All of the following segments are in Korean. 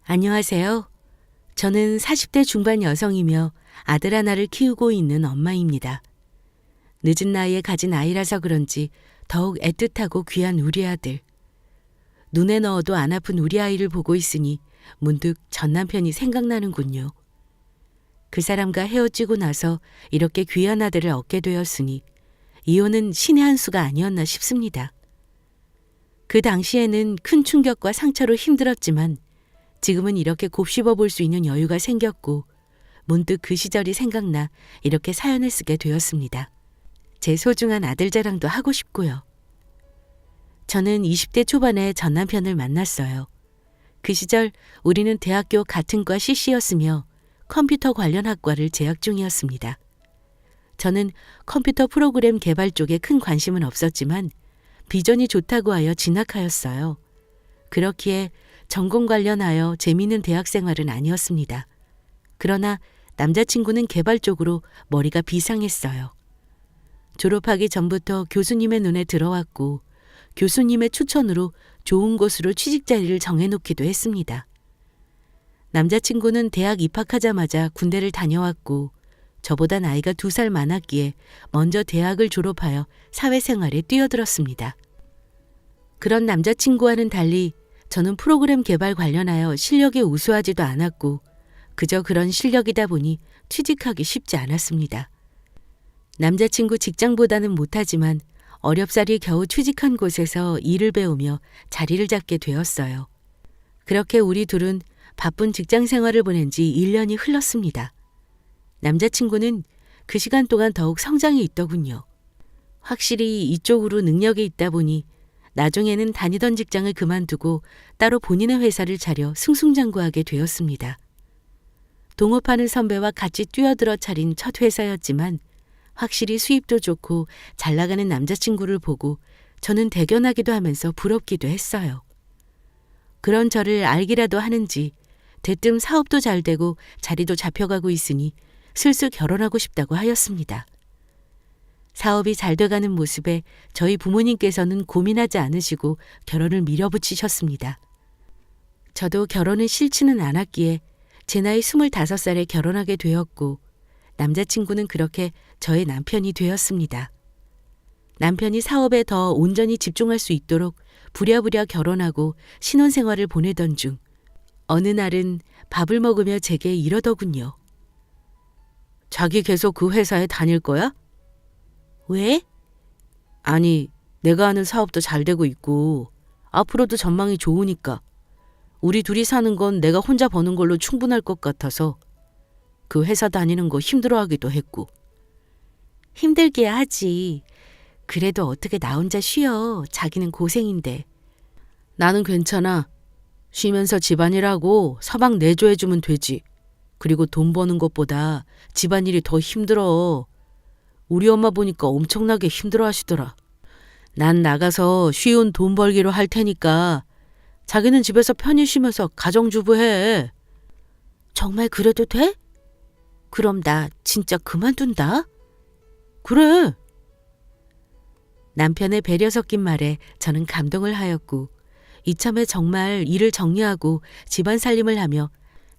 안녕하세요. 저는 40대 중반 여성이며 아들 하나를 키우고 있는 엄마입니다. 늦은 나이에 가진 아이라서 그런지 더욱 애틋하고 귀한 우리 아들. 눈에 넣어도 안 아픈 우리 아이를 보고 있으니 문득 전 남편이 생각나는군요. 그 사람과 헤어지고 나서 이렇게 귀한 아들을 얻게 되었으니 이혼은 신의 한 수가 아니었나 싶습니다. 그 당시에는 큰 충격과 상처로 힘들었지만 지금은 이렇게 곱씹어 볼 수 있는 여유가 생겼고 문득 그 시절이 생각나 이렇게 사연을 쓰게 되었습니다. 제 소중한 아들 자랑도 하고 싶고요. 저는 20대 초반에 전 남편을 만났어요. 그 시절 우리는 대학교 같은 과 CC였으며 컴퓨터 관련 학과를 재학 중이었습니다. 저는 컴퓨터 프로그램 개발 쪽에 큰 관심은 없었지만 비전이 좋다고 하여 진학하였어요. 그렇기에 전공 관련하여 재미있는 대학 생활은 아니었습니다. 그러나 남자친구는 개발 쪽으로 머리가 비상했어요. 졸업하기 전부터 교수님의 눈에 들어왔고 교수님의 추천으로 좋은 곳으로 취직 자리를 정해놓기도 했습니다. 남자친구는 대학 입학하자마자 군대를 다녀왔고 저보다 나이가 2살 많았기에 먼저 대학을 졸업하여 사회생활에 뛰어들었습니다. 그런 남자친구와는 달리 저는 프로그램 개발 관련하여 실력이 우수하지도 않았고 그저 그런 실력이다 보니 취직하기 쉽지 않았습니다. 남자친구 직장보다는 못하지만 어렵사리 겨우 취직한 곳에서 일을 배우며 자리를 잡게 되었어요. 그렇게 우리 둘은 바쁜 직장 생활을 보낸 지 1년이 흘렀습니다. 남자친구는 그 시간 동안 더욱 성장이 있더군요. 확실히 이쪽으로 능력이 있다 보니 나중에는 다니던 직장을 그만두고 따로 본인의 회사를 차려 승승장구하게 되었습니다. 동업하는 선배와 같이 뛰어들어 차린 첫 회사였지만 확실히 수입도 좋고 잘 나가는 남자친구를 보고 저는 대견하기도 하면서 부럽기도 했어요. 그런 저를 알기라도 하는지 대뜸 사업도 잘 되고 자리도 잡혀가고 있으니 슬슬 결혼하고 싶다고 하였습니다. 사업이 잘 돼가는 모습에 저희 부모님께서는 고민하지 않으시고 결혼을 밀어붙이셨습니다. 저도 결혼을 싫지는 않았기에 제 나이 25살에 결혼하게 되었고 남자친구는 그렇게 저의 남편이 되었습니다. 남편이 사업에 더 온전히 집중할 수 있도록 부랴부랴 결혼하고 신혼생활을 보내던 중 어느 날은 밥을 먹으며 제게 이러더군요. 자기 계속 그 회사에 다닐 거야? 왜? 아니, 내가 하는 사업도 잘 되고 있고 앞으로도 전망이 좋으니까 우리 둘이 사는 건 내가 혼자 버는 걸로 충분할 것 같아서 그 회사 다니는 거 힘들어하기도 했고. 힘들게 하지. 그래도 어떻게 나 혼자 쉬어. 자기는 고생인데. 나는 괜찮아. 쉬면서 집안일하고 서방 내조해주면 되지. 그리고 돈 버는 것보다 집안일이 더 힘들어. 우리 엄마 보니까 엄청나게 힘들어 하시더라. 난 나가서 쉬운 돈 벌기로 할 테니까 자기는 집에서 편히 쉬면서 가정주부 해. 정말 그래도 돼? 그럼 나 진짜 그만둔다? 그래. 남편의 배려 섞인 말에 저는 감동을 하였고 이참에 정말 일을 정리하고 집안 살림을 하며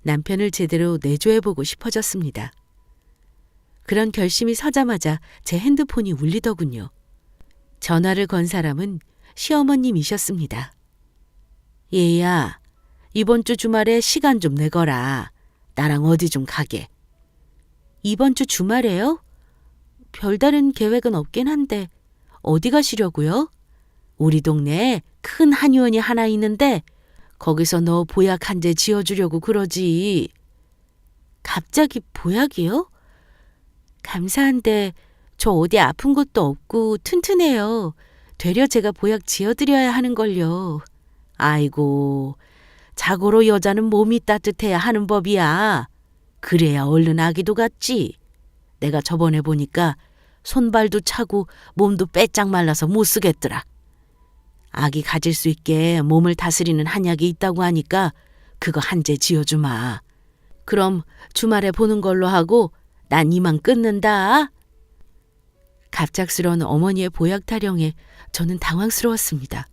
남편을 제대로 내조해보고 싶어졌습니다. 그런 결심이 서자마자 제 핸드폰이 울리더군요. 전화를 건 사람은 시어머님이셨습니다. 얘야, 이번 주 주말에 시간 좀 내거라. 나랑 어디 좀 가게. 이번 주 주말에요? 별다른 계획은 없긴 한데 어디 가시려고요? 우리 동네에 큰 한의원이 하나 있는데 거기서 너 보약 한 재 지어주려고 그러지. 갑자기 보약이요? 감사한데 저 어디 아픈 것도 없고 튼튼해요. 되려 제가 보약 지어드려야 하는걸요. 아이고, 자고로 여자는 몸이 따뜻해야 하는 법이야. 그래야 얼른 아기도 같지. 내가 저번에 보니까 손발도 차고 몸도 빼짝 말라서 못 쓰겠더라. 아기 가질 수 있게 몸을 다스리는 한약이 있다고 하니까 그거 한 재 지어주마. 그럼 주말에 보는 걸로 하고 난 이만 끊는다. 갑작스러운 어머니의 보약 타령에 저는 당황스러웠습니다.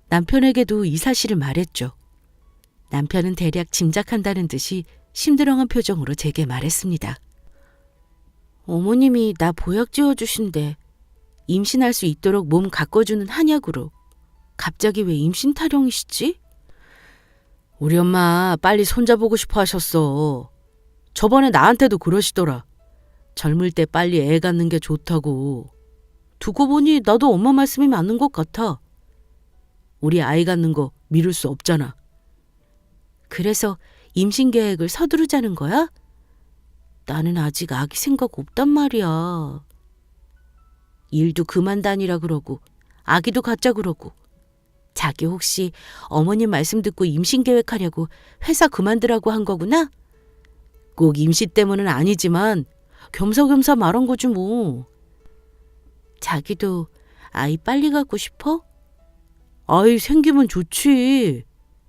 남편에게도 이 사실을 말했죠. 남편은 대략 짐작한다는 듯이 심드렁한 표정으로 제게 말했습니다. 어머님이 나 보약 지어주신대. 임신할 수 있도록 몸 가꿔주는 한약으로. 갑자기 왜 임신 타령이시지? 우리 엄마 빨리 손자보고 싶어 하셨어. 저번에 나한테도 그러시더라. 젊을 때 빨리 애 갖는 게 좋다고. 두고 보니 나도 엄마 말씀이 맞는 것 같아. 우리 아이 갖는 거 미룰 수 없잖아. 그래서 임신 계획을 서두르자는 거야? 나는 아직 아기 생각 없단 말이야. 일도 그만 다니라 그러고 아기도 갖자 그러고. 자기 혹시 어머님 말씀 듣고 임신 계획하려고 회사 그만두라고 한 거구나? 꼭 임신 때문은 아니지만 겸사겸사 말한 거지 뭐. 자기도 아이 빨리 갖고 싶어? 아이 생기면 좋지.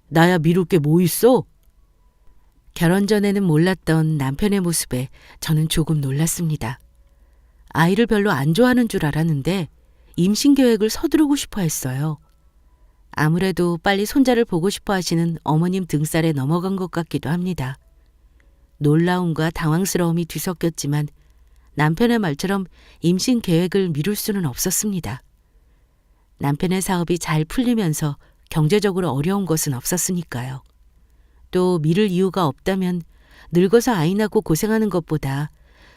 나야 미룰 게 뭐 있어? 결혼 전에는 몰랐던 남편의 모습에 저는 조금 놀랐습니다. 아이를 별로 안 좋아하는 줄 알았는데 임신 계획을 서두르고 싶어 했어요. 아무래도 빨리 손자를 보고 싶어 하시는 어머님 등살에 넘어간 것 같기도 합니다. 놀라움과 당황스러움이 뒤섞였지만 남편의 말처럼 임신 계획을 미룰 수는 없었습니다. 남편의 사업이 잘 풀리면서 경제적으로 어려운 것은 없었으니까요. 또 미룰 이유가 없다면 늙어서 아이 낳고 고생하는 것보다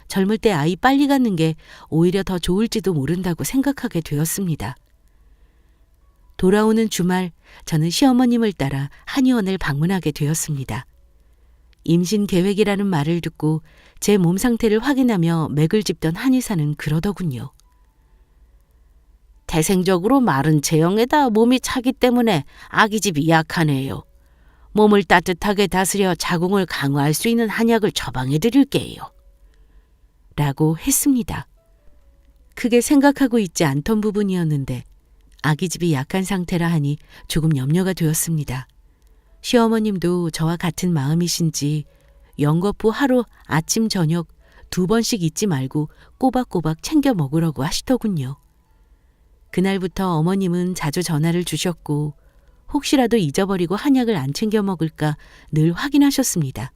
젊을 때 아이 빨리 갖는 게 오히려 더 좋을지도 모른다고 생각하게 되었습니다. 돌아오는 주말 저는 시어머님을 따라 한의원을 방문하게 되었습니다. 임신 계획이라는 말을 듣고 제 몸 상태를 확인하며 맥을 짚던 한의사는 그러더군요. 태생적으로 마른 체형에다 몸이 차기 때문에 아기집이 약하네요. 몸을 따뜻하게 다스려 자궁을 강화할 수 있는 한약을 처방해 드릴게요. 라고 했습니다. 크게 생각하고 있지 않던 부분이었는데 아기집이 약한 상태라 하니 조금 염려가 되었습니다. 시어머님도 저와 같은 마음이신지 연거푸 하루 아침 저녁 2번씩 잊지 말고 꼬박꼬박 챙겨 먹으라고 하시더군요. 그날부터 어머님은 자주 전화를 주셨고 혹시라도 잊어버리고 한약을 안 챙겨 먹을까 늘 확인하셨습니다.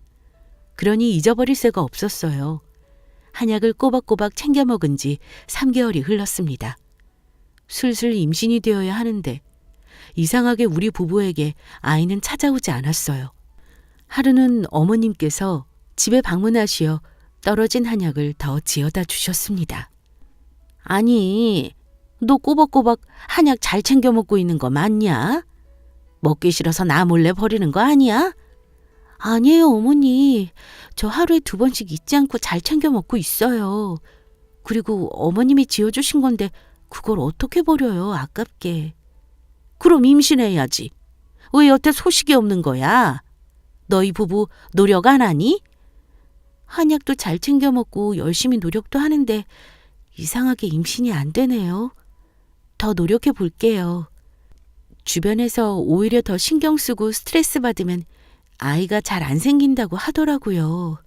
그러니 잊어버릴 새가 없었어요. 한약을 꼬박꼬박 챙겨 먹은 지 3개월이 흘렀습니다. 슬슬 임신이 되어야 하는데 이상하게 우리 부부에게 아이는 찾아오지 않았어요. 하루는 어머님께서 집에 방문하시어 떨어진 한약을 더 지어다 주셨습니다. 아니, 너 꼬박꼬박 한약 잘 챙겨 먹고 있는 거 맞냐? 먹기 싫어서 나 몰래 버리는 거 아니야? 아니에요, 어머니. 저 하루에 2번씩 잊지 않고 잘 챙겨 먹고 있어요. 그리고 어머님이 지어주신 건데 그걸 어떻게 버려요, 아깝게. 그럼 임신해야지. 왜 여태 소식이 없는 거야? 너희 부부 노력 안 하니? 한약도 잘 챙겨 먹고 열심히 노력도 하는데 이상하게 임신이 안 되네요. 더 노력해 볼게요. 주변에서 오히려 더 신경 쓰고 스트레스 받으면 아이가 잘 안 생긴다고 하더라고요.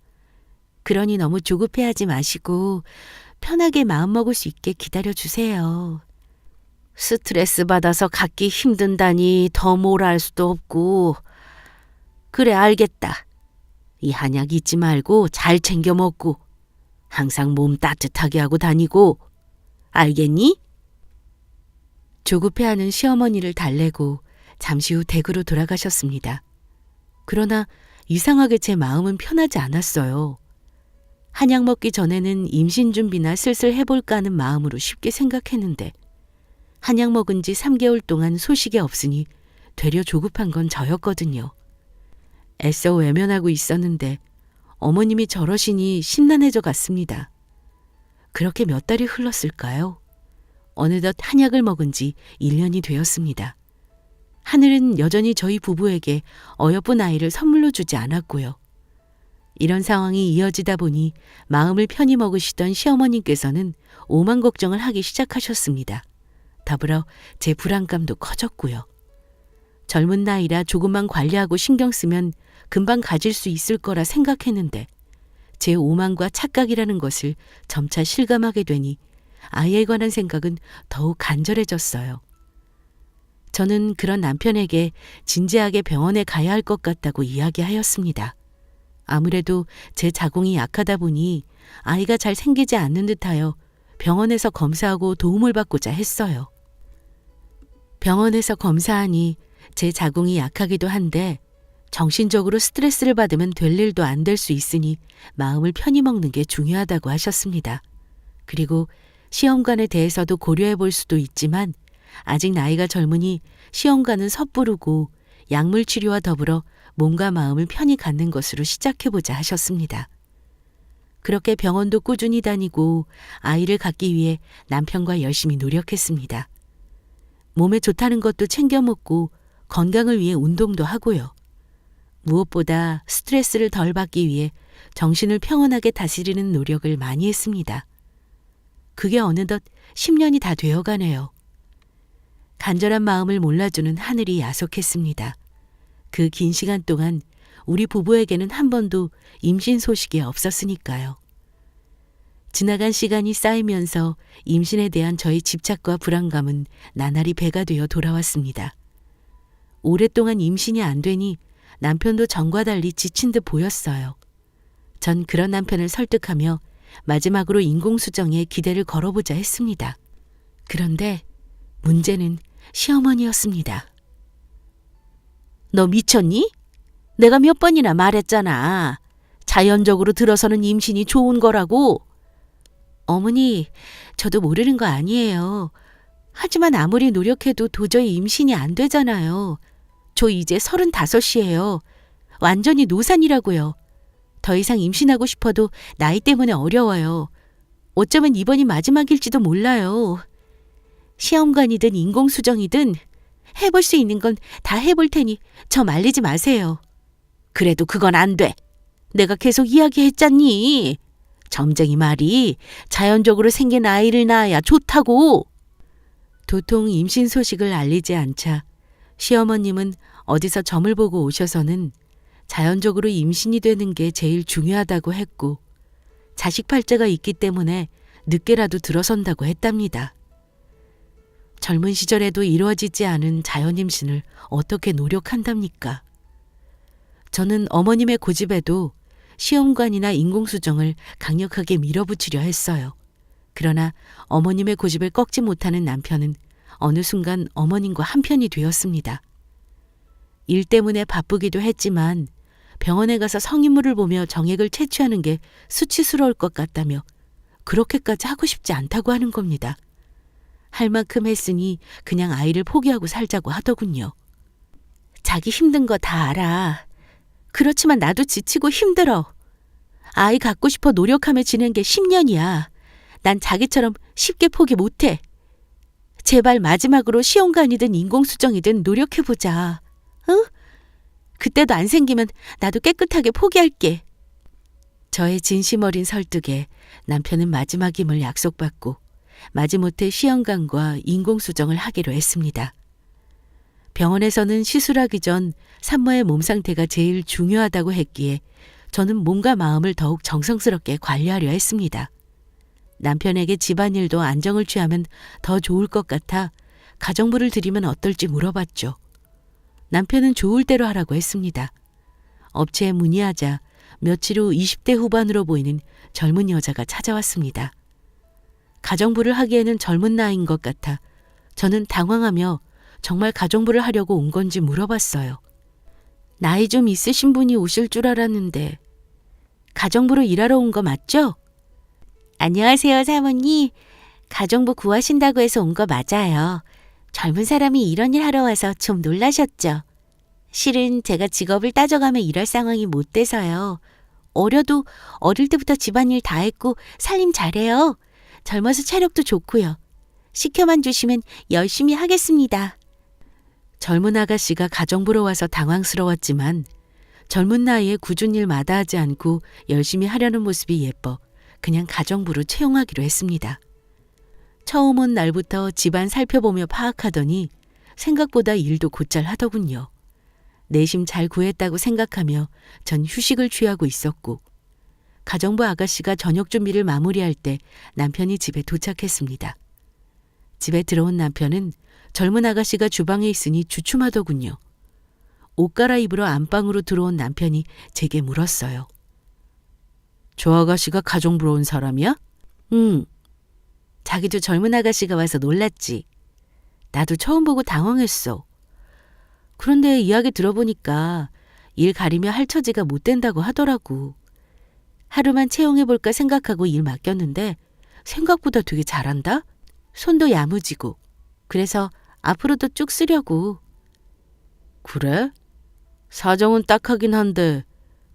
그러니 너무 조급해하지 마시고 편하게 마음먹을 수 있게 기다려주세요. 스트레스 받아서 갖기 힘든다니 더 뭐라 할 수도 없고. 그래, 알겠다. 이 한약 잊지 말고 잘 챙겨 먹고 항상 몸 따뜻하게 하고 다니고. 알겠니? 조급해하는 시어머니를 달래고 잠시 후 댁으로 돌아가셨습니다. 그러나 이상하게 제 마음은 편하지 않았어요. 한약 먹기 전에는 임신 준비나 슬슬 해볼까 하는 마음으로 쉽게 생각했는데 한약 먹은 지 3개월 동안 소식이 없으니 되려 조급한 건 저였거든요. 애써 외면하고 있었는데 어머님이 저러시니 심란해져 갔습니다. 그렇게 몇 달이 흘렀을까요? 어느덧 한약을 먹은 지 1년이 되었습니다. 하늘은 여전히 저희 부부에게 어여쁜 아이를 선물로 주지 않았고요. 이런 상황이 이어지다 보니 마음을 편히 먹으시던 시어머님께서는 오만 걱정을 하기 시작하셨습니다. 더불어 제 불안감도 커졌고요. 젊은 나이라 조금만 관리하고 신경 쓰면 금방 가질 수 있을 거라 생각했는데 제 오만과 착각이라는 것을 점차 실감하게 되니 아이에 관한 생각은 더욱 간절해졌어요. 저는 그런 남편에게 진지하게 병원에 가야 할 것 같다고 이야기하였습니다. 아무래도 제 자궁이 약하다 보니 아이가 잘 생기지 않는 듯하여 병원에서 검사하고 도움을 받고자 했어요. 병원에서 검사하니 제 자궁이 약하기도 한데 정신적으로 스트레스를 받으면 될 일도 안 될 수 있으니 마음을 편히 먹는 게 중요하다고 하셨습니다. 그리고 시험관에 대해서도 고려해 볼 수도 있지만 아직 나이가 젊으니 시험관은 섣부르고 약물 치료와 더불어 몸과 마음을 편히 갖는 것으로 시작해보자 하셨습니다. 그렇게 병원도 꾸준히 다니고 아이를 갖기 위해 남편과 열심히 노력했습니다. 몸에 좋다는 것도 챙겨 먹고 건강을 위해 운동도 하고요. 무엇보다 스트레스를 덜 받기 위해 정신을 평온하게 다스리는 노력을 많이 했습니다. 그게 어느덧 10년이 다 되어가네요. 간절한 마음을 몰라주는 하늘이 야속했습니다. 그 긴 시간 동안 우리 부부에게는 한 번도 임신 소식이 없었으니까요. 지나간 시간이 쌓이면서 임신에 대한 저의 집착과 불안감은 나날이 배가 되어 돌아왔습니다. 오랫동안 임신이 안 되니 남편도 전과 달리 지친 듯 보였어요. 전 그런 남편을 설득하며 마지막으로 인공수정에 기대를 걸어보자 했습니다. 그런데 문제는 시어머니였습니다. 너 미쳤니? 내가 몇 번이나 말했잖아. 자연적으로 들어서는 임신이 좋은 거라고. 어머니, 저도 모르는 거 아니에요. 하지만 아무리 노력해도 도저히 임신이 안 되잖아요. 저 이제 35이에요. 완전히 노산이라고요. 더 이상 임신하고 싶어도 나이 때문에 어려워요. 어쩌면 이번이 마지막일지도 몰라요. 시험관이든 인공수정이든 해볼 수 있는 건 다 해볼 테니 저 말리지 마세요. 그래도 그건 안 돼. 내가 계속 이야기했잖니. 점쟁이 말이 자연적으로 생긴 아이를 낳아야 좋다고. 도통 임신 소식을 알리지 않자 시어머님은 어디서 점을 보고 오셔서는 자연적으로 임신이 되는 게 제일 중요하다고 했고 자식 팔자가 있기 때문에 늦게라도 들어선다고 했답니다. 젊은 시절에도 이루어지지 않은 자연 임신을 어떻게 노력한답니까? 저는 어머님의 고집에도 시험관이나 인공수정을 강력하게 밀어붙이려 했어요. 그러나 어머님의 고집을 꺾지 못하는 남편은 어느 순간 어머님과 한편이 되었습니다. 일 때문에 바쁘기도 했지만 병원에 가서 성인물을 보며 정액을 채취하는 게 수치스러울 것 같다며 그렇게까지 하고 싶지 않다고 하는 겁니다. 할 만큼 했으니 그냥 아이를 포기하고 살자고 하더군요. 자기 힘든 거 다 알아. 그렇지만 나도 지치고 힘들어. 아이 갖고 싶어 노력하며 지낸 게 10년이야. 난 자기처럼 쉽게 포기 못해. 제발 마지막으로 시험관이든 인공수정이든 노력해보자. 응? 그때도 안 생기면 나도 깨끗하게 포기할게. 저의 진심 어린 설득에 남편은 마지막임을 약속받고 마지못해 시험관과 인공수정을 하기로 했습니다. 병원에서는 시술하기 전 산모의 몸 상태가 제일 중요하다고 했기에 저는 몸과 마음을 더욱 정성스럽게 관리하려 했습니다. 남편에게 집안일도 안정을 취하면 더 좋을 것 같아 가정부를 드리면 어떨지 물어봤죠. 남편은 좋을 대로 하라고 했습니다. 업체에 문의하자 며칠 후 20대 후반으로 보이는 젊은 여자가 찾아왔습니다. 가정부를 하기에는 젊은 나이인 것 같아 저는 당황하며 정말 가정부를 하려고 온 건지 물어봤어요. 나이 좀 있으신 분이 오실 줄 알았는데 가정부로 일하러 온 거 맞죠? 안녕하세요, 사모님. 가정부 구하신다고 해서 온 거 맞아요. 젊은 사람이 이런 일 하러 와서 좀 놀라셨죠? 실은 제가 직업을 따져가며 일할 상황이 못 돼서요. 어려도 어릴 때부터 집안일 다 했고 살림 잘해요. 젊어서 체력도 좋고요. 시켜만 주시면 열심히 하겠습니다. 젊은 아가씨가 가정부로 와서 당황스러웠지만 젊은 나이에 굳은 일 마다하지 않고 열심히 하려는 모습이 예뻐 그냥 가정부로 채용하기로 했습니다. 처음 온 날부터 집안 살펴보며 파악하더니 생각보다 일도 곧잘 하더군요. 내심 잘 구했다고 생각하며 전 휴식을 취하고 있었고 가정부 아가씨가 저녁 준비를 마무리할 때 남편이 집에 도착했습니다. 집에 들어온 남편은 젊은 아가씨가 주방에 있으니 주춤하더군요. 옷 갈아입으러 안방으로 들어온 남편이 제게 물었어요. 저 아가씨가 가정부러 온 사람이야? 응. 자기도 젊은 아가씨가 와서 놀랐지. 나도 처음 보고 당황했어. 그런데 이야기 들어보니까 일 가리며 할 처지가 못 된다고 하더라고. 하루만 채용해볼까 생각하고 일 맡겼는데 생각보다 되게 잘한다? 손도 야무지고. 그래서 앞으로도 쭉 쓰려고. 그래? 사정은 딱하긴 한데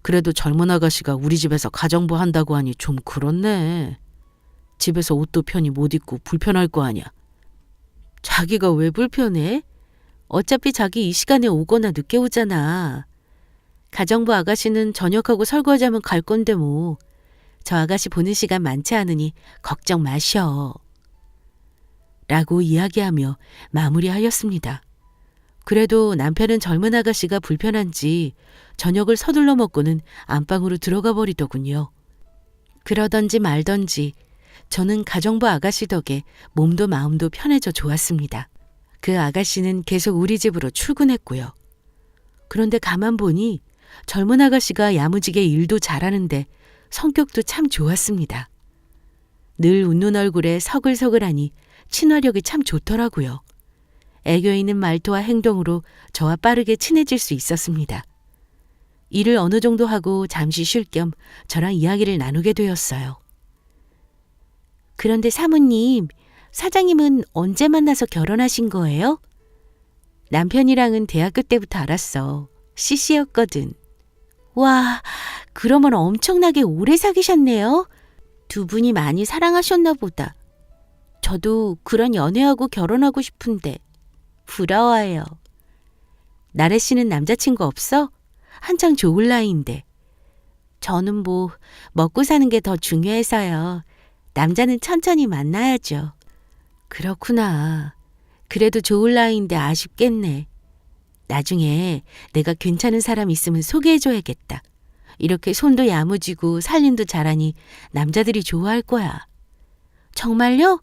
그래도 젊은 아가씨가 우리 집에서 가정부 한다고 하니 좀 그렇네. 집에서 옷도 편히 못 입고 불편할 거 아니야. 자기가 왜 불편해? 어차피 자기 이 시간에 오거나 늦게 오잖아. 가정부 아가씨는 저녁하고 설거지하면 갈 건데 뭐. 저 아가씨 보는 시간 많지 않으니 걱정 마셔. 라고 이야기하며 마무리하였습니다. 그래도 남편은 젊은 아가씨가 불편한지 저녁을 서둘러 먹고는 안방으로 들어가 버리더군요. 그러던지 말던지 저는 가정부 아가씨 덕에 몸도 마음도 편해져 좋았습니다. 그 아가씨는 계속 우리 집으로 출근했고요. 그런데 가만 보니 젊은 아가씨가 야무지게 일도 잘하는데 성격도 참 좋았습니다. 늘 웃는 얼굴에 서글서글하니 친화력이 참 좋더라고요. 애교 있는 말투와 행동으로 저와 빠르게 친해질 수 있었습니다. 일을 어느 정도 하고 잠시 쉴 겸 저랑 이야기를 나누게 되었어요. 그런데 사모님, 사장님은 언제 만나서 결혼하신 거예요? 남편이랑은 대학교 때부터 알았어. CC였거든. 와, 그러면 엄청나게 오래 사귀셨네요. 두 분이 많이 사랑하셨나 보다. 저도 그런 연애하고 결혼하고 싶은데 부러워요. 나래 씨는 남자친구 없어? 한창 좋을 나이인데. 저는 뭐 먹고 사는 게 더 중요해서요. 남자는 천천히 만나야죠. 그렇구나. 그래도 좋을 나이인데 아쉽겠네. 나중에 내가 괜찮은 사람 있으면 소개해줘야겠다. 이렇게 손도 야무지고 살림도 잘하니 남자들이 좋아할 거야. 정말요?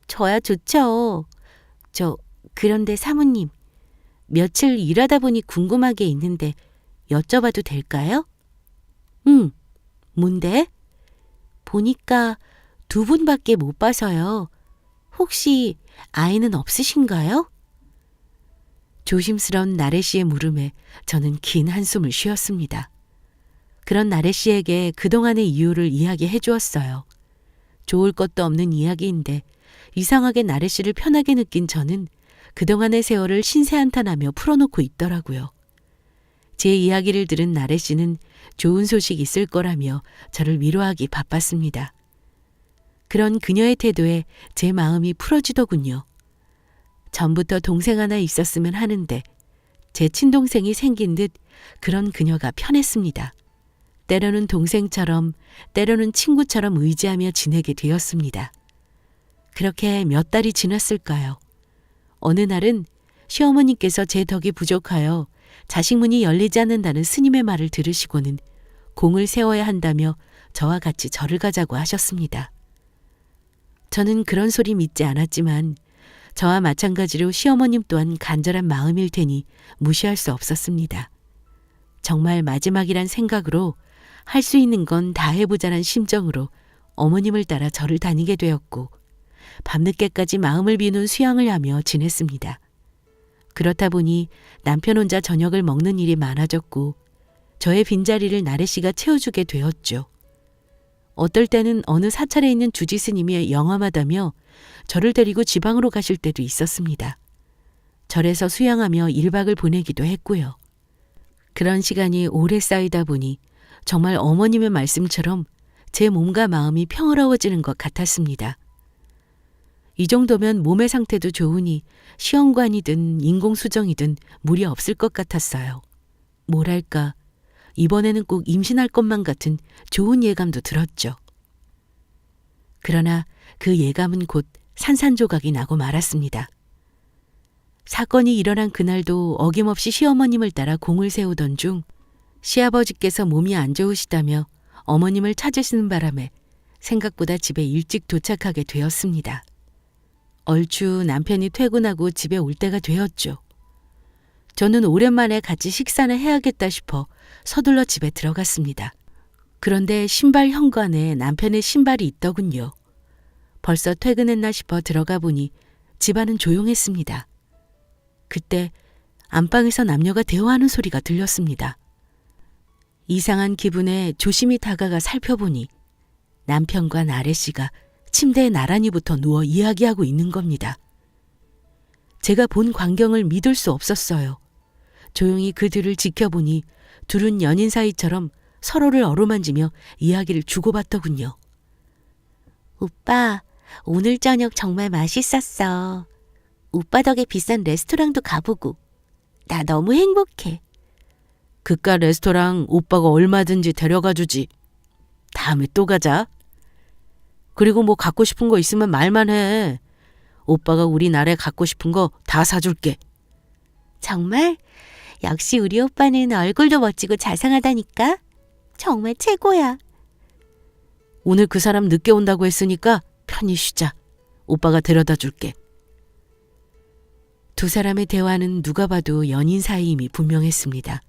저야 좋죠. 그런데 사모님, 며칠 일하다 보니 궁금한 게 있는데 여쭤봐도 될까요? 응, 뭔데? 보니까 두 분밖에 못 봐서요. 혹시 아이는 없으신가요? 조심스러운 나래 씨의 물음에 저는 긴 한숨을 쉬었습니다. 그런 나래 씨에게 그동안의 이유를 이야기해 주었어요. 좋을 것도 없는 이야기인데 이상하게 나래 씨를 편하게 느낀 저는 그동안의 세월을 신세한탄하며 풀어놓고 있더라고요. 제 이야기를 들은 나래 씨는 좋은 소식 있을 거라며 저를 위로하기 바빴습니다. 그런 그녀의 태도에 제 마음이 풀어지더군요. 전부터 동생 하나 있었으면 하는데 제 친동생이 생긴 듯 그런 그녀가 편했습니다. 때로는 동생처럼 때로는 친구처럼 의지하며 지내게 되었습니다. 그렇게 몇 달이 지났을까요? 어느 날은 시어머니께서 제 덕이 부족하여 자식 문이 열리지 않는다는 스님의 말을 들으시고는 공을 세워야 한다며 저와 같이 절을 가자고 하셨습니다. 저는 그런 소리 믿지 않았지만 저와 마찬가지로 시어머님 또한 간절한 마음일 테니 무시할 수 없었습니다. 정말 마지막이란 생각으로 할 수 있는 건 다 해보자란 심정으로 어머님을 따라 절을 다니게 되었고 밤늦게까지 마음을 비우는 수양을 하며 지냈습니다. 그렇다 보니 남편 혼자 저녁을 먹는 일이 많아졌고 저의 빈자리를 나래 씨가 채워주게 되었죠. 어떨 때는 어느 사찰에 있는 주지 스님이 영험하다며 저를 데리고 지방으로 가실 때도 있었습니다. 절에서 수양하며 1박을 보내기도 했고요. 그런 시간이 오래 쌓이다 보니 정말 어머님의 말씀처럼 제 몸과 마음이 평화로워지는 것 같았습니다. 이 정도면 몸의 상태도 좋으니 시험관이든 인공수정이든 무리 없을 것 같았어요. 뭐랄까, 이번에는 꼭 임신할 것만 같은 좋은 예감도 들었죠. 그러나 그 예감은 곧 산산조각이 나고 말았습니다. 사건이 일어난 그날도 어김없이 시어머님을 따라 공을 세우던 중 시아버지께서 몸이 안 좋으시다며 어머님을 찾으시는 바람에 생각보다 집에 일찍 도착하게 되었습니다. 얼추 남편이 퇴근하고 집에 올 때가 되었죠. 저는 오랜만에 같이 식사는 해야겠다 싶어 서둘러 집에 들어갔습니다. 그런데 신발 현관에 남편의 신발이 있더군요. 벌써 퇴근했나 싶어 들어가 보니 집안은 조용했습니다. 그때 안방에서 남녀가 대화하는 소리가 들렸습니다. 이상한 기분에 조심히 다가가 살펴보니 남편과 나래 씨가 침대에 나란히 붙어 누워 이야기하고 있는 겁니다. 제가 본 광경을 믿을 수 없었어요. 조용히 그 둘을 지켜보니 둘은 연인 사이처럼 서로를 어루만지며 이야기를 주고받더군요. 오빠, 오늘 저녁 정말 맛있었어. 오빠 덕에 비싼 레스토랑도 가보고. 나 너무 행복해. 그깟 레스토랑 오빠가 얼마든지 데려가 주지. 다음에 또 가자. 그리고 뭐 갖고 싶은 거 있으면 말만 해. 오빠가 우리 나래 갖고 싶은 거 다 사줄게. 정말? 역시 우리 오빠는 얼굴도 멋지고 자상하다니까. 정말 최고야. 오늘 그 사람 늦게 온다고 했으니까 편히 쉬자. 오빠가 데려다 줄게. 두 사람의 대화는 누가 봐도 연인 사이임이 분명했습니다.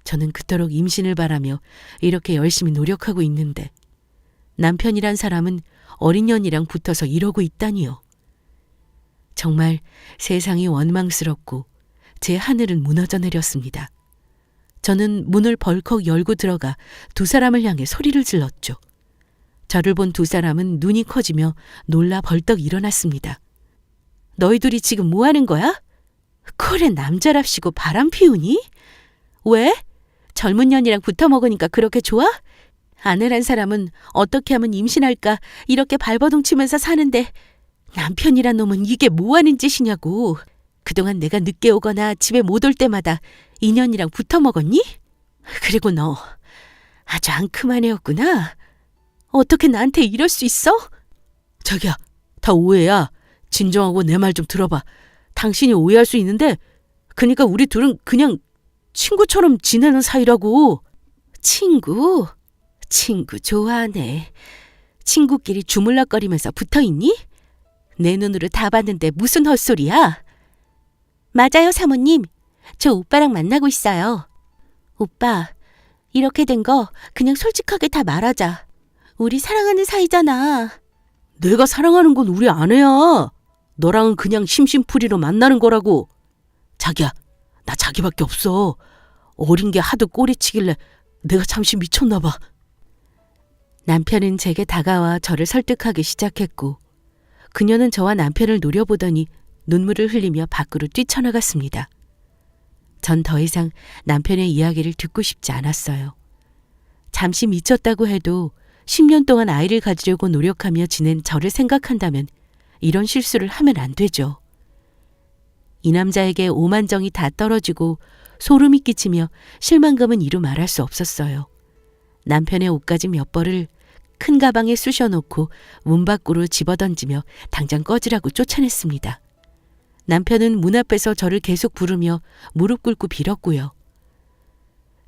저는 그토록 임신을 바라며 이렇게 열심히 노력하고 있는데 남편이란 사람은 어린 년이랑 붙어서 이러고 있다니요. 정말 세상이 원망스럽고 제 하늘은 무너져 내렸습니다. 저는 문을 벌컥 열고 들어가 두 사람을 향해 소리를 질렀죠. 저를 본 두 사람은 눈이 커지며 놀라 벌떡 일어났습니다. 너희 둘이 지금 뭐 하는 거야? 콜에 남자랍시고 바람 피우니? 왜? 젊은 년이랑 붙어 먹으니까 그렇게 좋아? 아내란 사람은 어떻게 하면 임신할까 이렇게 발버둥 치면서 사는데 남편이란 놈은 이게 뭐 하는 짓이냐고. 그동안 내가 늦게 오거나 집에 못 올 때마다 인연이랑 붙어 먹었니? 그리고 너 아주 앙큼한 애였구나. 어떻게 나한테 이럴 수 있어? 자기야, 다 오해야. 진정하고 내 말 좀 들어봐. 당신이 오해할 수 있는데 그러니까 우리 둘은 그냥 친구처럼 지내는 사이라고. 친구? 친구 좋아하네. 친구끼리 주물럭거리면서 붙어있니? 내 눈으로 다 봤는데 무슨 헛소리야? 맞아요, 사모님. 저 오빠랑 만나고 있어요. 오빠, 이렇게 된 거 그냥 솔직하게 다 말하자. 우리 사랑하는 사이잖아. 내가 사랑하는 건 우리 아내야. 너랑은 그냥 심심풀이로 만나는 거라고. 자기야, 나 자기밖에 없어. 어린 게 하도 꼬리치길래 내가 잠시 미쳤나 봐. 남편은 제게 다가와 저를 설득하기 시작했고 그녀는 저와 남편을 노려보더니 눈물을 흘리며 밖으로 뛰쳐나갔습니다. 전 더 이상 남편의 이야기를 듣고 싶지 않았어요. 잠시 미쳤다고 해도 10년 동안 아이를 가지려고 노력하며 지낸 저를 생각한다면 이런 실수를 하면 안 되죠. 이 남자에게 오만정이 다 떨어지고 소름이 끼치며 실망감은 이루 말할 수 없었어요. 남편의 옷가지 몇 벌을 큰 가방에 쑤셔놓고 문 밖으로 집어던지며 당장 꺼지라고 쫓아냈습니다. 남편은 문 앞에서 저를 계속 부르며 무릎 꿇고 빌었고요.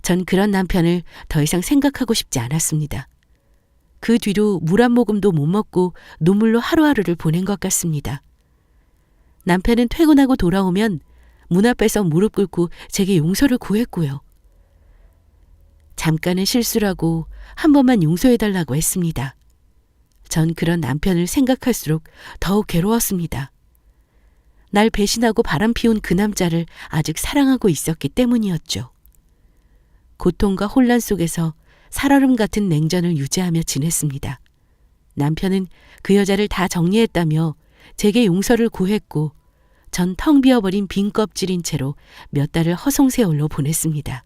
전 그런 남편을 더 이상 생각하고 싶지 않았습니다. 그 뒤로 물 한 모금도 못 먹고 눈물로 하루하루를 보낸 것 같습니다. 남편은 퇴근하고 돌아오면 문 앞에서 무릎 꿇고 제게 용서를 구했고요. 잠깐의 실수라고 한 번만 용서해달라고 했습니다. 전 그런 남편을 생각할수록 더욱 괴로웠습니다. 날 배신하고 바람 피운 그 남자를 아직 사랑하고 있었기 때문이었죠. 고통과 혼란 속에서 살얼음 같은 냉전을 유지하며 지냈습니다. 남편은 그 여자를 다 정리했다며 제게 용서를 구했고 전 텅 비어버린 빈 껍질인 채로 몇 달을 허송세월로 보냈습니다.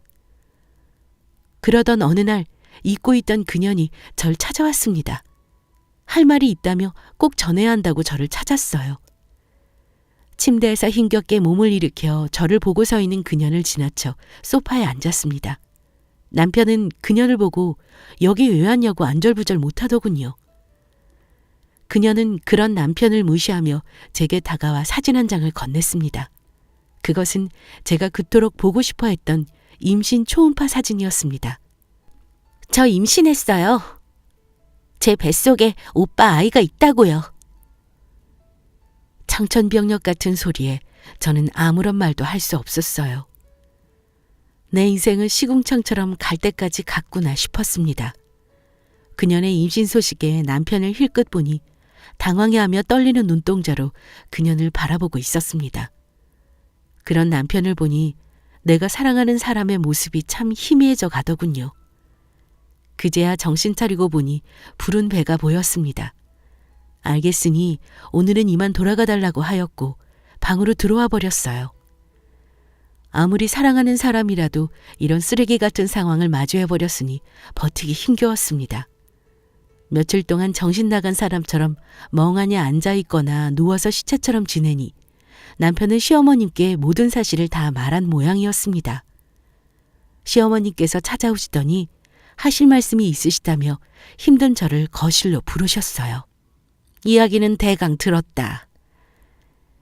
그러던 어느 날 잊고 있던 그년이 절 찾아왔습니다. 할 말이 있다며 꼭 전해야 한다고 저를 찾았어요. 침대에서 힘겹게 몸을 일으켜 저를 보고 서 있는 그년을 지나쳐 소파에 앉았습니다. 남편은 그년을 보고 여기 왜 왔냐고 안절부절 못하더군요. 그녀는 그런 남편을 무시하며 제게 다가와 사진 한 장을 건넸습니다. 그것은 제가 그토록 보고 싶어 했던 임신 초음파 사진이었습니다. 저 임신했어요. 제 뱃속에 오빠 아이가 있다고요. 청천벽력 같은 소리에 저는 아무런 말도 할 수 없었어요. 내 인생을 시궁창처럼 갈 때까지 갔구나 싶었습니다. 그년의 임신 소식에 남편을 힐끗 보니 당황해하며 떨리는 눈동자로 그년을 바라보고 있었습니다. 그런 남편을 보니 내가 사랑하는 사람의 모습이 참 희미해져 가더군요. 그제야 정신 차리고 보니 부른 배가 보였습니다. 알겠으니 오늘은 이만 돌아가 달라고 하였고 방으로 들어와 버렸어요. 아무리 사랑하는 사람이라도 이런 쓰레기 같은 상황을 마주해 버렸으니 버티기 힘겨웠습니다. 며칠 동안 정신 나간 사람처럼 멍하니 앉아있거나 누워서 시체처럼 지내니 남편은 시어머님께 모든 사실을 다 말한 모양이었습니다. 시어머님께서 찾아오시더니 하실 말씀이 있으시다며 힘든 저를 거실로 부르셨어요. 이야기는 대강 들었다.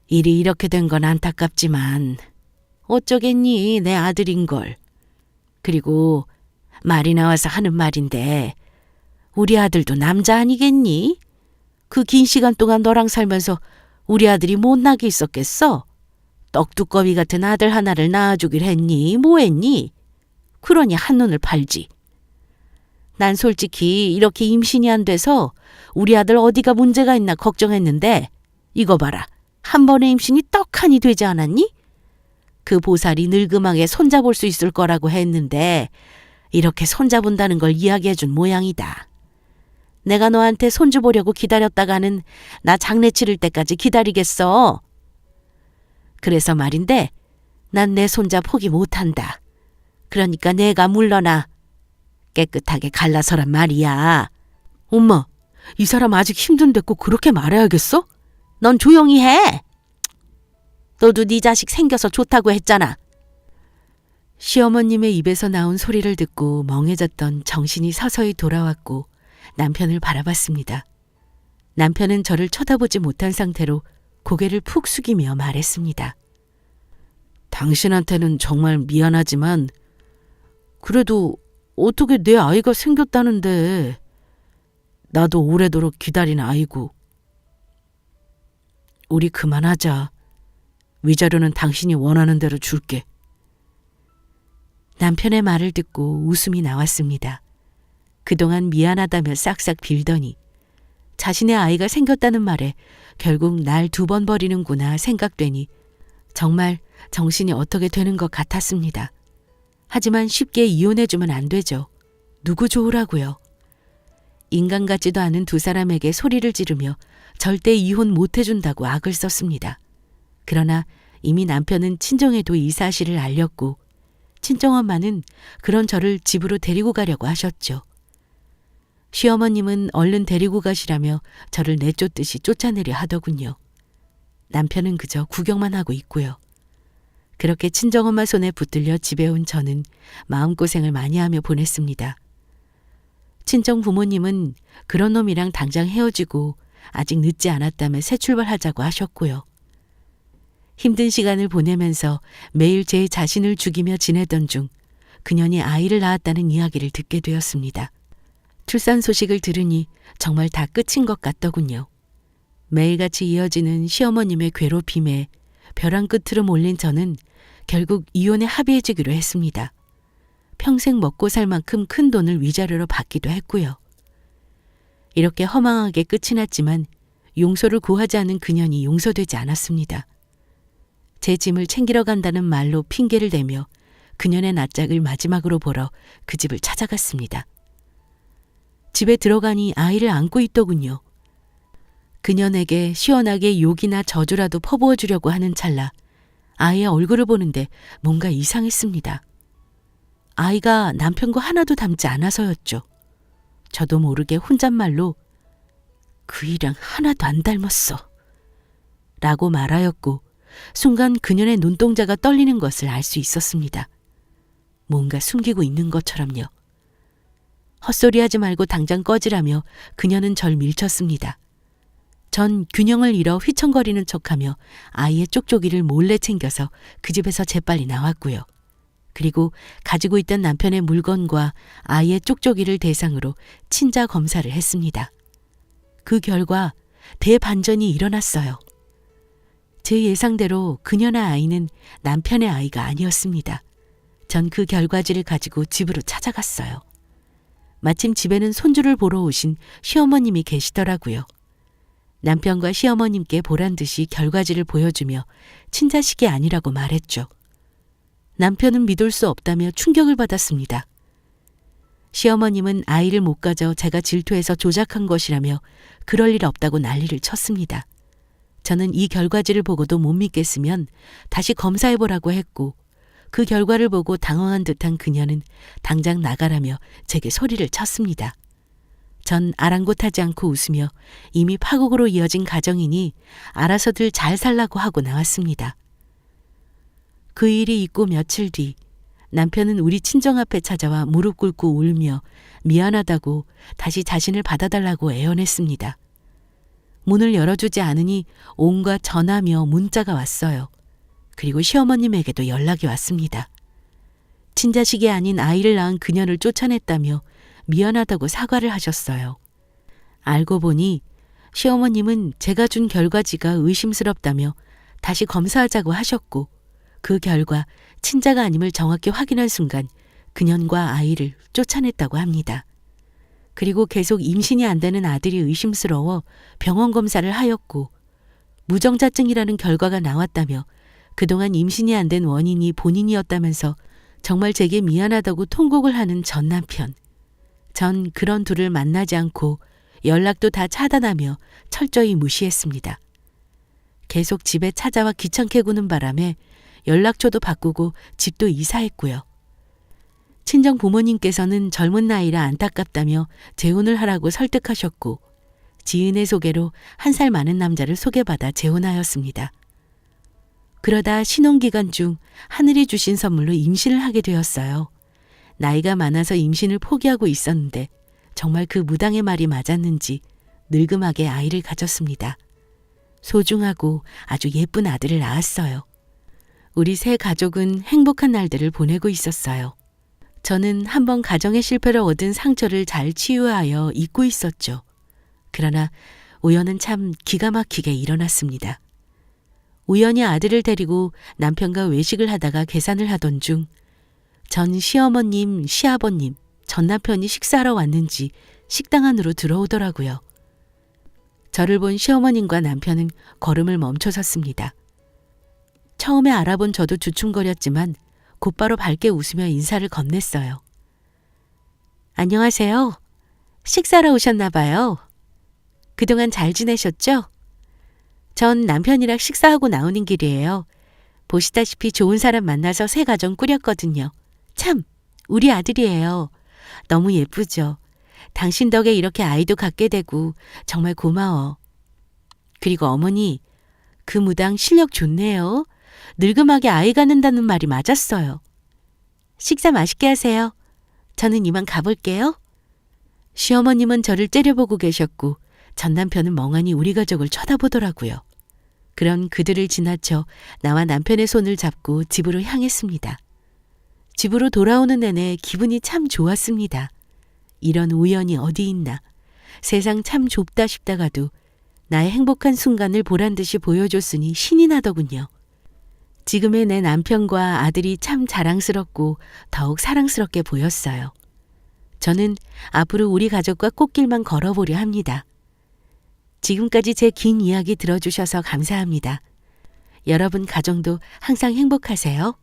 일이 이렇게 된 건 안타깝지만 어쩌겠니, 내 아들인걸. 그리고 말이 나와서 하는 말인데 우리 아들도 남자 아니겠니? 그 긴 시간 동안 너랑 살면서 우리 아들이 못나게 있었겠어? 떡두꺼비 같은 아들 하나를 낳아주길 했니? 뭐 했니? 그러니 한눈을 팔지. 난 솔직히 이렇게 임신이 안 돼서 우리 아들 어디가 문제가 있나 걱정했는데 이거 봐라. 한 번의 임신이 떡하니 되지 않았니? 그 보살이 늙음하게 손잡을 수 있을 거라고 했는데 이렇게 손잡은다는 걸 이야기해준 모양이다. 내가 너한테 손주 보려고 기다렸다가는 나 장례 치를 때까지 기다리겠어. 그래서 말인데 난 내 손자 포기 못한다. 그러니까 내가 물러나. 깨끗하게 갈라서란 말이야. 엄마, 이 사람 아직 힘든데 꼭 그렇게 말해야겠어? 넌 조용히 해. 너도 네 자식 생겨서 좋다고 했잖아. 시어머님의 입에서 나온 소리를 듣고 멍해졌던 정신이 서서히 돌아왔고 남편을 바라봤습니다. 남편은 저를 쳐다보지 못한 상태로 고개를 푹 숙이며 말했습니다. 당신한테는 정말 미안하지만 그래도 어떻게 내 아이가 생겼다는데 나도 오래도록 기다린 아이고. 우리 그만하자. 위자료는 당신이 원하는 대로 줄게. 남편의 말을 듣고 웃음이 나왔습니다. 그동안 미안하다며 싹싹 빌더니 자신의 아이가 생겼다는 말에 결국 날 2번 버리는구나 생각되니 정말 정신이 어떻게 되는 것 같았습니다. 하지만 쉽게 이혼해주면 안 되죠. 누구 좋으라고요. 인간 같지도 않은 두 사람에게 소리를 지르며 절대 이혼 못해준다고 악을 썼습니다. 그러나 이미 남편은 친정에도 이 사실을 알렸고 친정엄마는 그런 저를 집으로 데리고 가려고 하셨죠. 시어머님은 얼른 데리고 가시라며 저를 내쫓듯이 쫓아내려 하더군요. 남편은 그저 구경만 하고 있고요. 그렇게 친정엄마 손에 붙들려 집에 온 저는 마음고생을 많이 하며 보냈습니다. 친정 부모님은 그런 놈이랑 당장 헤어지고 아직 늦지 않았다며 새 출발하자고 하셨고요. 힘든 시간을 보내면서 매일 제 자신을 죽이며 지내던 중 그년이 아이를 낳았다는 이야기를 듣게 되었습니다. 출산 소식을 들으니 정말 다 끝인 것 같더군요. 매일같이 이어지는 시어머님의 괴롭힘에 벼랑 끝으로 몰린 저는 결국 이혼에 합의해주기로 했습니다. 평생 먹고 살 만큼 큰 돈을 위자료로 받기도 했고요. 이렇게 허망하게 끝이 났지만 용서를 구하지 않은 그년이 용서되지 않았습니다. 제 짐을 챙기러 간다는 말로 핑계를 대며 그년의 낯짝을 마지막으로 보러 그 집을 찾아갔습니다. 집에 들어가니 아이를 안고 있더군요. 그년에게 시원하게 욕이나 저주라도 퍼부어 주려고 하는 찰나 아이의 얼굴을 보는데 뭔가 이상했습니다. 아이가 남편과 하나도 닮지 않아서였죠. 저도 모르게 혼잣말로 그이랑 하나도 안 닮았어 라고 말하였고 순간 그년의 눈동자가 떨리는 것을 알 수 있었습니다. 뭔가 숨기고 있는 것처럼요. 헛소리하지 말고 당장 꺼지라며 그녀는 절 밀쳤습니다. 전 균형을 잃어 휘청거리는 척하며 아이의 쪽쪽이를 몰래 챙겨서 그 집에서 재빨리 나왔고요. 그리고 가지고 있던 남편의 물건과 아이의 쪽쪽이를 대상으로 친자 검사를 했습니다. 그 결과 대반전이 일어났어요. 제 예상대로 그녀나 아이는 남편의 아이가 아니었습니다. 전 그 결과지를 가지고 집으로 찾아갔어요. 마침 집에는 손주를 보러 오신 시어머님이 계시더라고요. 남편과 시어머님께 보란 듯이 결과지를 보여주며 친자식이 아니라고 말했죠. 남편은 믿을 수 없다며 충격을 받았습니다. 시어머님은 아이를 못 가져 제가 질투해서 조작한 것이라며 그럴 일 없다고 난리를 쳤습니다. 저는 이 결과지를 보고도 못 믿겠으면 다시 검사해보라고 했고 그 결과를 보고 당황한 듯한 그녀는 당장 나가라며 제게 소리를 쳤습니다. 전 아랑곳하지 않고 웃으며 이미 파국으로 이어진 가정이니 알아서들 잘 살라고 하고 나왔습니다. 그 일이 있고 며칠 뒤 남편은 우리 친정 앞에 찾아와 무릎 꿇고 울며 미안하다고 다시 자신을 받아달라고 애원했습니다. 문을 열어주지 않으니 온갖 전화며 문자가 왔어요. 그리고 시어머님에게도 연락이 왔습니다. 친자식이 아닌 아이를 낳은 그녀를 쫓아냈다며 미안하다고 사과를 하셨어요. 알고 보니 시어머님은 제가 준 결과지가 의심스럽다며 다시 검사하자고 하셨고 그 결과 친자가 아님을 정확히 확인한 순간 그년과 아이를 쫓아냈다고 합니다. 그리고 계속 임신이 안 되는 아들이 의심스러워 병원 검사를 하였고 무정자증이라는 결과가 나왔다며 그동안 임신이 안 된 원인이 본인이었다면서 정말 제게 미안하다고 통곡을 하는 전 남편. 전 그런 둘을 만나지 않고 연락도 다 차단하며 철저히 무시했습니다. 계속 집에 찾아와 귀찮게 구는 바람에 연락처도 바꾸고 집도 이사했고요. 친정 부모님께서는 젊은 나이라 안타깝다며 재혼을 하라고 설득하셨고 지인의 소개로 1살 많은 남자를 소개받아 재혼하였습니다. 그러다 신혼기간 중 하늘이 주신 선물로 임신을 하게 되었어요. 나이가 많아서 임신을 포기하고 있었는데 정말 그 무당의 말이 맞았는지 늙음하게 아이를 가졌습니다. 소중하고 아주 예쁜 아들을 낳았어요. 우리 세 가족은 행복한 날들을 보내고 있었어요. 저는 한번 가정의 실패를 얻은 상처를 잘 치유하여 잊고 있었죠. 그러나 우연은 참 기가 막히게 일어났습니다. 우연히 아들을 데리고 남편과 외식을 하다가 계산을 하던 중 전 시어머님, 시아버님, 전 남편이 식사하러 왔는지 식당 안으로 들어오더라고요. 저를 본 시어머님과 남편은 걸음을 멈춰섰습니다. 처음에 알아본 저도 주춤거렸지만 곧바로 밝게 웃으며 인사를 건넸어요. 안녕하세요. 식사하러 오셨나 봐요. 그동안 잘 지내셨죠? 전 남편이랑 식사하고 나오는 길이에요. 보시다시피 좋은 사람 만나서 새 가정 꾸렸거든요. 참, 우리 아들이에요. 너무 예쁘죠? 당신 덕에 이렇게 아이도 갖게 되고 정말 고마워. 그리고 어머니, 그 무당 실력 좋네요. 늙음하게 아이 갖는다는 말이 맞았어요. 식사 맛있게 하세요. 저는 이만 가볼게요. 시어머님은 저를 째려보고 계셨고 전 남편은 멍하니 우리 가족을 쳐다보더라고요. 그런 그들을 지나쳐 나와 남편의 손을 잡고 집으로 향했습니다. 집으로 돌아오는 내내 기분이 참 좋았습니다. 이런 우연이 어디 있나. 세상 참 좁다 싶다가도 나의 행복한 순간을 보란듯이 보여줬으니 신이 나더군요. 지금의 내 남편과 아들이 참 자랑스럽고 더욱 사랑스럽게 보였어요. 저는 앞으로 우리 가족과 꽃길만 걸어보려 합니다. 지금까지 제 긴 이야기 들어주셔서 감사합니다. 여러분 가정도 항상 행복하세요.